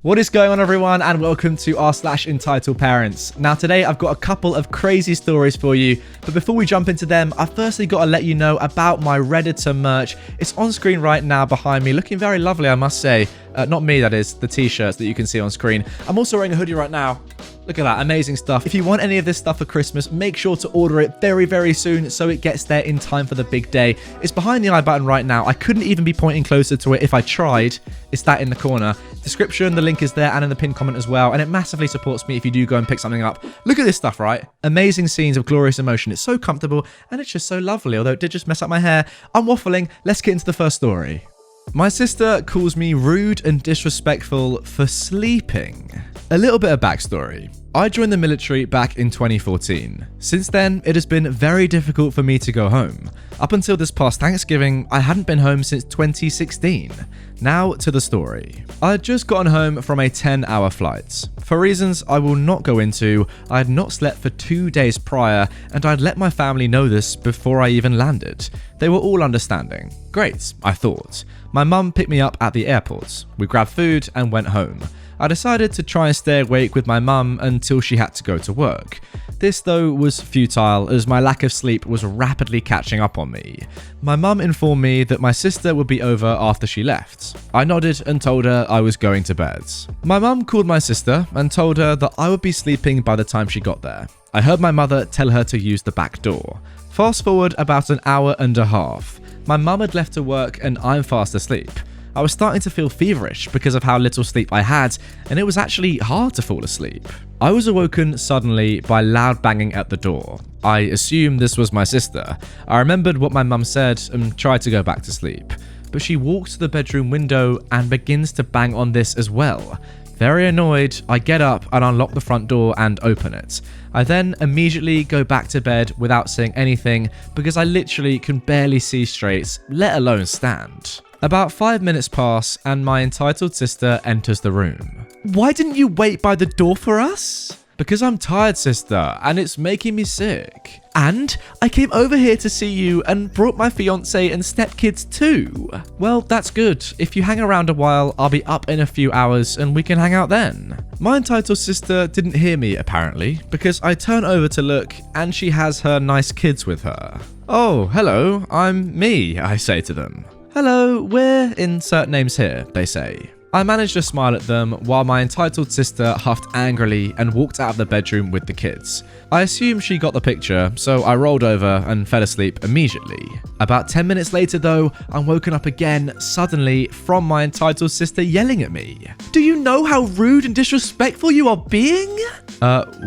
What is going on, everyone, and welcome to r/EntitledParents. Now today I've got a couple of crazy stories for you, but before we jump into them, I've firstly got to let you know about my Redditor merch. It's on screen right now behind me, looking very lovely, I must say. Not me, that is, the t-shirts that you can see on screen. I'm also wearing a hoodie right now. Look at that, amazing stuff. If you want any of this stuff for Christmas, make sure to order it very, very soon so it gets there in time for the big day. It's behind the I button right now. I couldn't even be pointing closer to it if I tried. It's that in the corner. Description, the link is there and in the pinned comment as well, and it massively supports me if you do go and pick something up. Look at this stuff, right? Amazing scenes of glorious emotion. It's so comfortable and it's just so lovely, although it did just mess up my hair. I'm waffling. Let's get into the first story. My sister calls me rude and disrespectful for sleeping. A little bit of backstory. I joined the military back in 2014. Since then, it has been very difficult for me to go home. Up until this past Thanksgiving, I hadn't been home since 2016. Now to the story. I had just gotten home from a 10-hour flight. For reasons I will not go into, I had not slept for 2 days prior, and I'd let my family know this before I even landed. They were all understanding. Great, I thought. My mum picked me up at the airport. We grabbed food and went home. I decided to try and stay awake with my mum until she had to go to work. This, though, was futile as my lack of sleep was rapidly catching up on me. My mum informed me that my sister would be over after she left. I nodded and told her I was going to bed. My mum called my sister and told her that I would be sleeping by the time she got there. I heard my mother tell her to use the back door. Fast forward about an hour and a half. My mum had left to work and I'm fast asleep. I was starting to feel feverish because of how little sleep I had, and it was actually hard to fall asleep. I was awoken suddenly by loud banging at the door. I assumed this was my sister. I remembered what my mum said and tried to go back to sleep, but she walks to the bedroom window and begins to bang on this as well. Very annoyed, I get up and unlock the front door and open it. I then immediately go back to bed without saying anything because I literally can barely see straight, let alone stand. About 5 minutes pass and my entitled sister enters the room. Why didn't you wait by the door for us? Because I'm tired, sister, and it's making me sick. And I came over here to see you and brought my fiance and stepkids too. Well, that's good. If you hang around a while, I'll be up in a few hours and we can hang out then. My entitled sister didn't hear me, apparently, because I turn over to look and she has her nice kids with her. Oh, hello, I'm me, I say to them. Hello, we're insert names here, they say. I managed to smile at them while my entitled sister huffed angrily and walked out of the bedroom with the kids. I assume she got the picture, so I rolled over and fell asleep immediately. About 10 minutes later though, I'm woken up again, suddenly, from my entitled sister yelling at me. Do you know how rude and disrespectful you are being?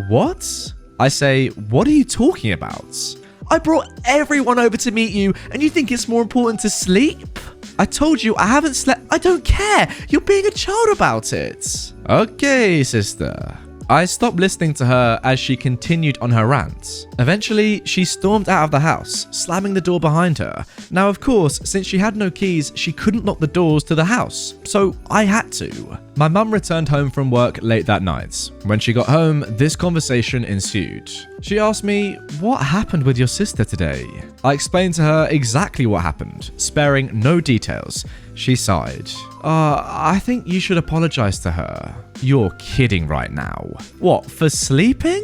What? I say, what are you talking about? I brought everyone over to meet you, and you think it's more important to sleep? I told you I haven't slept. I don't care. You're being a child about it. Okay, sister. I stopped listening to her as she continued on her rant. Eventually, she stormed out of the house, slamming the door behind her. Now, of course, since she had no keys, she couldn't lock the doors to the house, so I had to. My mum returned home from work late that night. When she got home, this conversation ensued. She asked me, what happened with your sister today? I explained to her exactly what happened, sparing no details. She sighed. I think you should apologize to her. You're kidding right now. What, for sleeping?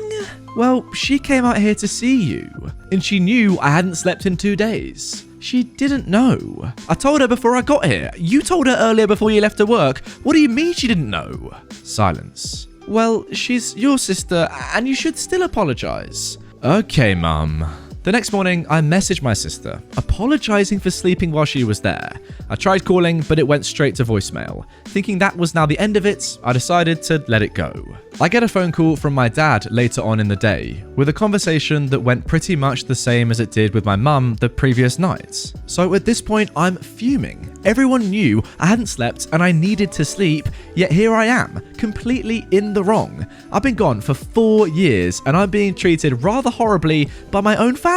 Well, she came out here to see you, and she knew I hadn't slept in 2 days. She didn't know. I told her before I got here. You told her earlier before you left to work. What do you mean she didn't know? Silence. Well, she's your sister, and you should still apologize. Okay, Mum. The next morning, I messaged my sister, apologizing for sleeping while she was there. I tried calling, but it went straight to voicemail. Thinking that was now the end of it, I decided to let it go. I get a phone call from my dad later on in the day, with a conversation that went pretty much the same as it did with my mum the previous night. So at this point, I'm fuming. Everyone knew I hadn't slept and I needed to sleep, yet here I am, completely in the wrong. I've been gone for 4 years and I'm being treated rather horribly by my own family.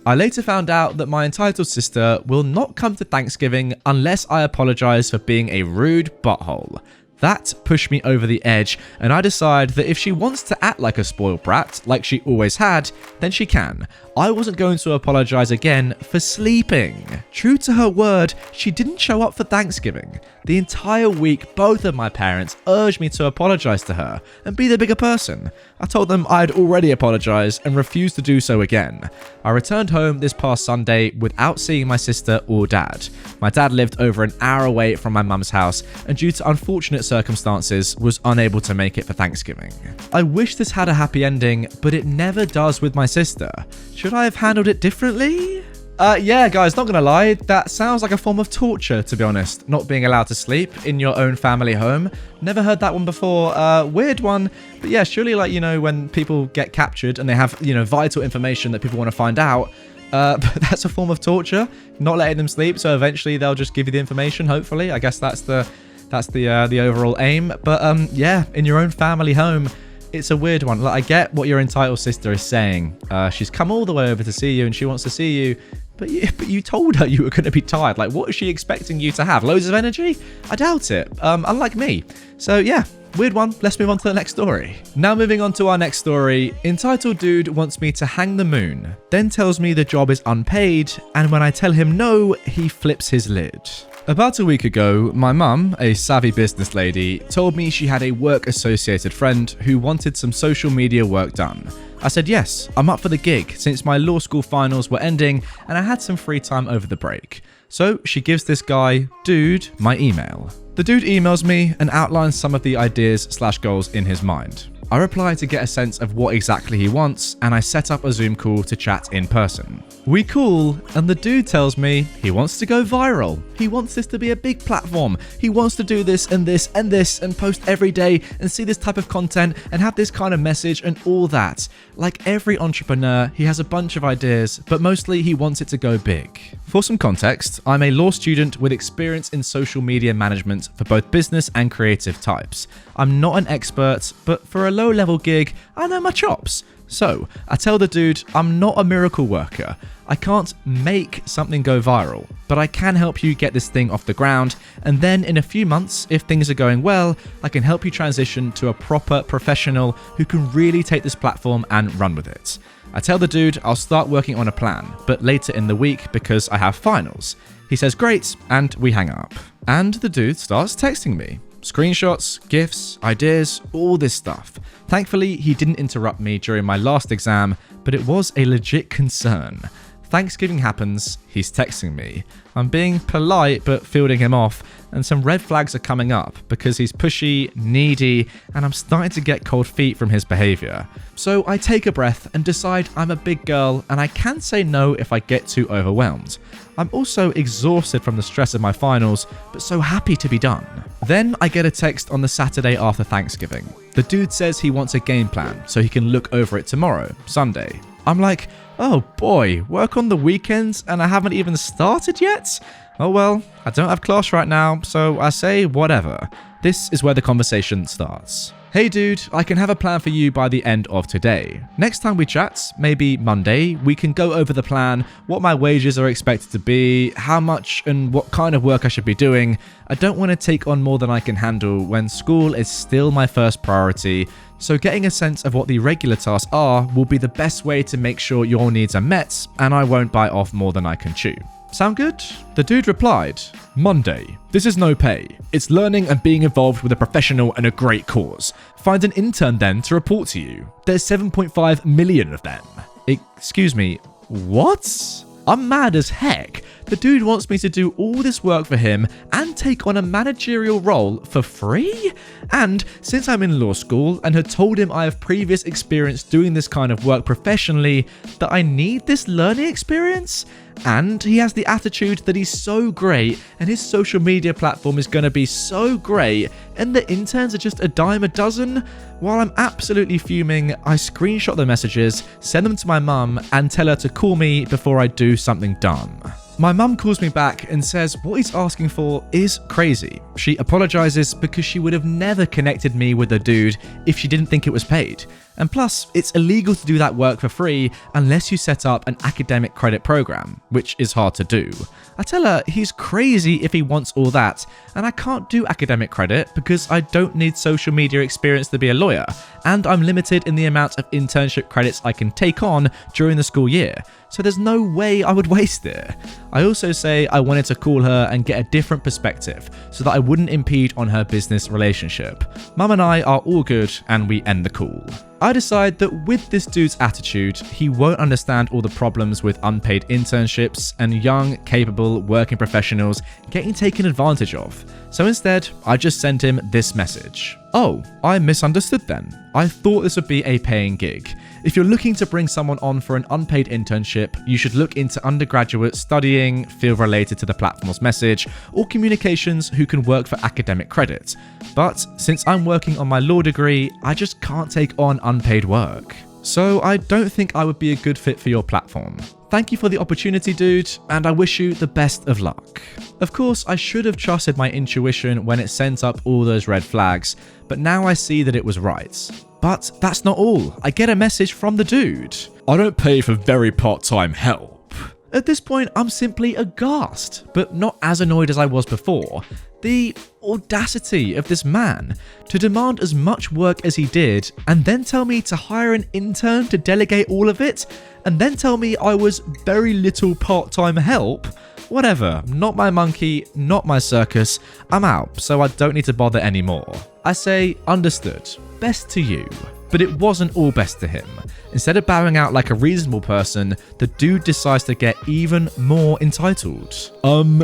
I later found out that my entitled sister will not come to Thanksgiving unless I apologize for being a rude butthole. That pushed me over the edge, and I decided that if she wants to act like a spoiled brat, like she always had, then she can. I wasn't going to apologize again for sleeping. True to her word, she didn't show up for Thanksgiving. The entire week, both of my parents urged me to apologize to her and be the bigger person. I told them I had already apologized and refused to do so again. I returned home this past Sunday without seeing my sister or dad. My dad lived over an hour away from my mum's house and due to unfortunate circumstances was unable to make it for Thanksgiving. I wish this had a happy ending, but it never does with my sister. Should I have handled it differently? Yeah, guys, not gonna lie, that sounds like a form of torture, to be honest. Not being allowed to sleep in your own family home. Never heard that one before. Weird one. But yeah, surely, like, when people get captured and they have, vital information that people want to find out, but that's a form of torture, not letting them sleep. So eventually they'll just give you the information, hopefully. I guess that's the overall aim. But yeah, in your own family home, it's a weird one. Like, I get what your entitled sister is saying. She's come all the way over to see you and she wants to see you. But you told her you were going to be tired. Like, what is she expecting you to have? Loads of energy? I doubt it. Unlike me. So yeah, weird one. Let's move on to the next story. Now moving on to our next story. Entitled dude wants me to hang the moon, then tells me the job is unpaid, and when I tell him no, he flips his lid. About a week ago, my mum, a savvy business lady, told me she had a work-associated friend who wanted some social media work done. I said yes, I'm up for the gig since my law school finals were ending and I had some free time over the break. So she gives this guy, dude, my email. The dude emails me and outlines some of the ideas/goals in his mind. I reply to get a sense of what exactly he wants and I set up a Zoom call to chat in person. We call and the dude tells me he wants to go viral. He wants this to be a big platform. He wants to do this and this and this and post every day and see this type of content and have this kind of message and all that. Like every entrepreneur, he has a bunch of ideas, but mostly he wants it to go big. For some context, I'm a law student with experience in social media management for both business and creative types. I'm not an expert, but for a low-level gig, I know my chops. So, I tell the dude I'm not a miracle worker. I can't make something go viral, but I can help you get this thing off the ground, and then in a few months, if things are going well, I can help you transition to a proper professional who can really take this platform and run with it. I tell the dude I'll start working on a plan, but later in the week because I have finals. He says great, and we hang up. And the dude starts texting me. Screenshots, GIFs, ideas, all this stuff. Thankfully, he didn't interrupt me during my last exam, but it was a legit concern. Thanksgiving happens, he's texting me. I'm being polite but fielding him off, and some red flags are coming up because he's pushy, needy, and I'm starting to get cold feet from his behavior. So I take a breath and decide I'm a big girl and I can say no if I get too overwhelmed. I'm also exhausted from the stress of my finals, but so happy to be done. Then I get a text on the Saturday after Thanksgiving. The dude says he wants a game plan so he can look over it tomorrow, Sunday. I'm like, oh boy, work on the weekends and I haven't even started yet? Oh well, I don't have class right now, so I say whatever. This is where the conversation starts. Hey dude, I can have a plan for you by the end of today. Next time we chat, maybe Monday, we can go over the plan, what my wages are expected to be, how much and what kind of work I should be doing. I don't want to take on more than I can handle when school is still my first priority, so getting a sense of what the regular tasks are will be the best way to make sure your needs are met and I won't bite off more than I can chew. Sound good? The dude replied, Monday. This is no pay. It's learning and being involved with a professional and a great cause. Find an intern then to report to you. There's 7.5 million of them. Excuse me, what? I'm mad as heck. The dude wants me to do all this work for him and take on a managerial role for free? And since I'm in law school and had told him I have previous experience doing this kind of work professionally, that I need this learning experience? And he has the attitude that he's so great and his social media platform is going to be so great and the interns are just a dime a dozen? While I'm absolutely fuming, I screenshot the messages, send them to my mum and tell her to call me before I do something dumb. My mum calls me back and says what he's asking for is crazy. She apologizes because she would have never connected me with a dude if she didn't think it was paid. And plus, it's illegal to do that work for free unless you set up an academic credit program, which is hard to do. I tell her he's crazy if he wants all that, and I can't do academic credit because I don't need social media experience to be a lawyer, and I'm limited in the amount of internship credits I can take on during the school year, so there's no way I would waste it. I also say I wanted to call her and get a different perspective so that I wouldn't impede on her business relationship. Mum and I are all good, and we end the call. I decide that with this dude's attitude, he won't understand all the problems with unpaid internships and young, capable working professionals getting taken advantage of. So instead, I just send him this message. Oh, I misunderstood then. I thought this would be a paying gig. If you're looking to bring someone on for an unpaid internship, you should look into undergraduate studying, field related to the platform's message, or communications who can work for academic credit. But since I'm working on my law degree, I just can't take on unpaid work. So I don't think I would be a good fit for your platform. Thank you for the opportunity, dude, and I wish you the best of luck. Of course, I should have trusted my intuition when it sent up all those red flags, but now I see that it was right. But that's not all. I get a message from the dude. I don't pay for very part-time help. At this point, I'm simply aghast, but not as annoyed as I was before. The audacity of this man to demand as much work as he did and then tell me to hire an intern to delegate all of it and then tell me I was very little part-time help. Whatever, not my monkey, not my circus. I'm out, so I don't need to bother anymore. I say, understood, best to you. But it wasn't all best to him. Instead of bowing out like a reasonable person, the dude decides to get even more entitled.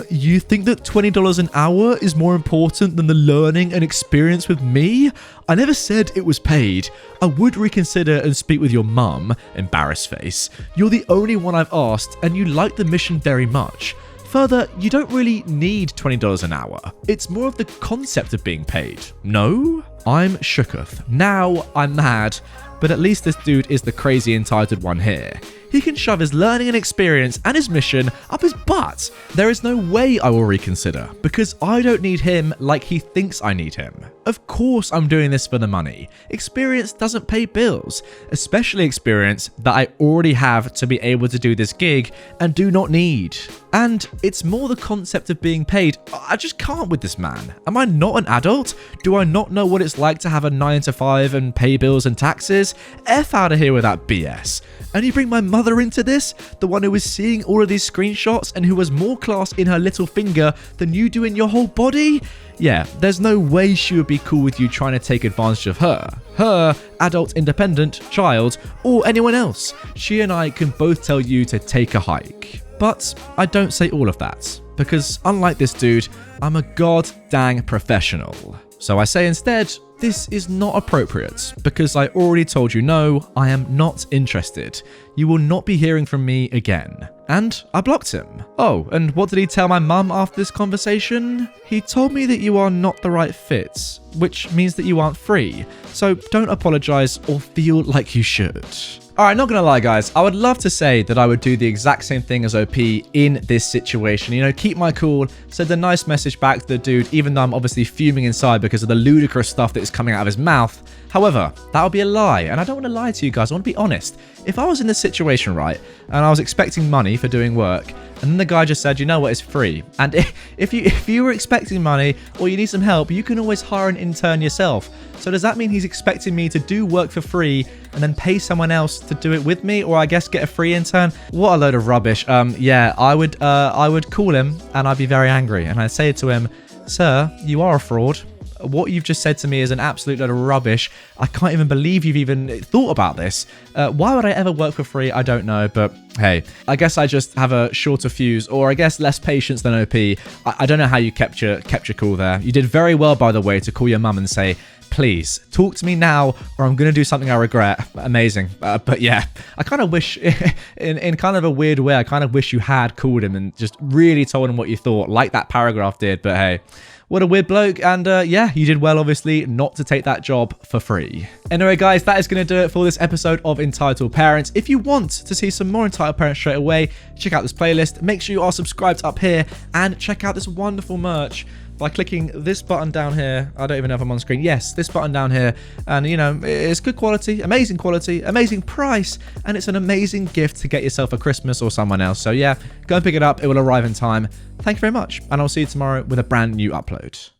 You think that $20 an hour is more important than the learning and experience with me? I never said it was paid. I would reconsider and speak with your mum, embarrassed face. You're the only one I've asked, and you like the mission very much. Further, you don't really need $20 an hour. It's more of the concept of being paid. No? I'm shooketh. Now I'm mad, but at least this dude is the crazy entitled one here. He can shove his learning and experience and his mission up his butt. There is no way I will reconsider, because I don't need him like he thinks I need him. Of course I'm doing this for the money. Experience doesn't pay bills, especially experience that I already have to be able to do this gig and do not need. And it's more the concept of being paid. I just can't with this man. Am I not an adult? Do I not know what it's like to have a 9 to 5 and pay bills and taxes? F out of here with that BS. And you bring my mother into this? The one who was seeing all of these screenshots and who has more class in her little finger than you do in your whole body? Yeah, there's no way she would be cool with you trying to take advantage of her, adult independent, child, or anyone else. She and I can both tell you to take a hike. But I don't say all of that, because unlike this dude, I'm a god dang professional. So I say instead, this is not appropriate, because I already told you no, I am not interested. You will not be hearing from me again. And I blocked him. Oh, and what did he tell my mum after this conversation? He told me that you are not the right fit, which means that you aren't free. So don't apologize or feel like you should. Alright, not gonna lie guys, I would love to say that I would do the exact same thing as OP in this situation. You know, keep my cool, send a nice message back to the dude, even though I'm obviously fuming inside because of the ludicrous stuff that is coming out of his mouth. However, that would be a lie, and I don't want to lie to you guys, I want to be honest. If I was in this situation, right, and I was expecting money for doing work, and then the guy just said, you know what, it's free. And if you were expecting money or you need some help, you can always hire an intern yourself. So does that mean he's expecting me to do work for free and then pay someone else to do it with me, or I guess get a free intern? What a load of rubbish. Yeah, I would call him and I'd be very angry, and I'd say to him, sir, you are a fraud. What you've just said to me is an absolute load of rubbish. I can't even believe you've even thought about this. Why would I ever work for free? I don't know, but hey, I guess I just have a shorter fuse, or I guess less patience than OP. I don't know how you kept your cool there. You did very well, by the way, to call your mum and say, please talk to me now or I'm going to do something I regret. Amazing. But yeah, I kind of wish, in kind of a weird way, I kind of wish you had called him and just really told him what you thought, like that paragraph did. But hey, what a weird bloke. And yeah, you did well, obviously, not to take that job for free. Anyway, guys, that is going to do it for this episode of Entitled Parents. If you want to see some more Entitled Parents straight away, check out this playlist. Make sure you are subscribed up here and check out this wonderful merch by clicking this button down here. I don't even know if I'm on screen. Yes, this button down here. And, you know, it's good quality, amazing price, and it's an amazing gift to get yourself for Christmas or someone else. So yeah, go and pick it up. It will arrive in time. Thank you very much, and I'll see you tomorrow with a brand new upload.